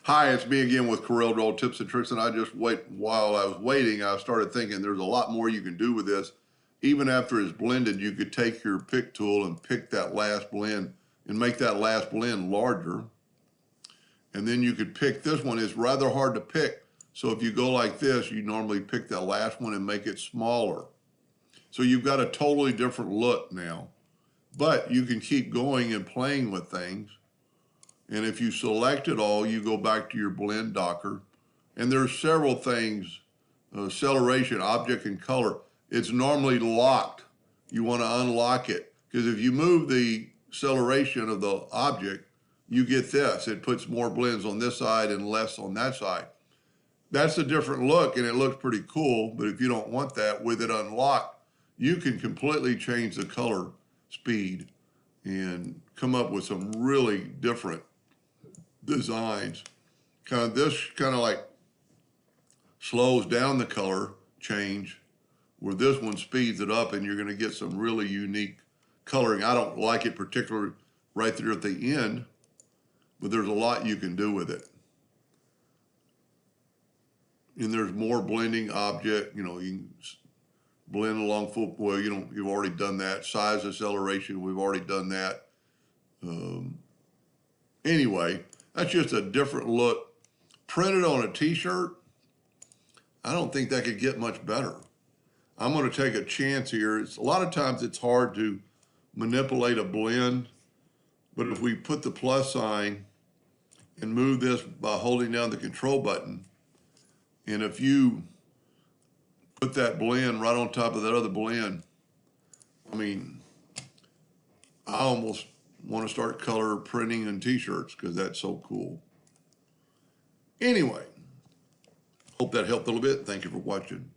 Hi, it's me again with Corel Draw Tips and Tricks, and while I was waiting, I started thinking there's a lot more you can do with this. Even after it's blended, you could take your pick tool and pick that last blend and make that last blend larger. And then you could pick this one. It's rather hard to pick. So if you go like this, you normally pick that last one and make it smaller. So you've got a totally different look now. But you can keep going and playing with things. And if you select it all, you go back to your blend docker. And there's several things, acceleration, object, and color. It's normally locked. You want to unlock it. Because if you move the acceleration of the object, you get this. It puts more blends on this side and less on that side. That's a different look, and it looks pretty cool. But if you don't want that, with it unlocked, you can completely change the color speed and come up with some really different designs. This kind of like slows down the color change, where this one speeds it up, and you're going to get some really unique coloring. I don't like it particularly right there at the end, but there's a lot you can do with it. And there's more blending object, you can blend along full, well, you've already done that. Size acceleration, we've already done that. Anyway, that's just a different look. Printed on a t-shirt, I don't think that could get much better. I'm going to take a chance here. A lot of times it's hard to manipulate a blend, but if we put the plus sign and move this by holding down the control button, and if you put that blend right on top of that other blend, I almost want to start color printing in t-shirts because that's so cool. Anyway, hope that helped a little bit. Thank you for watching.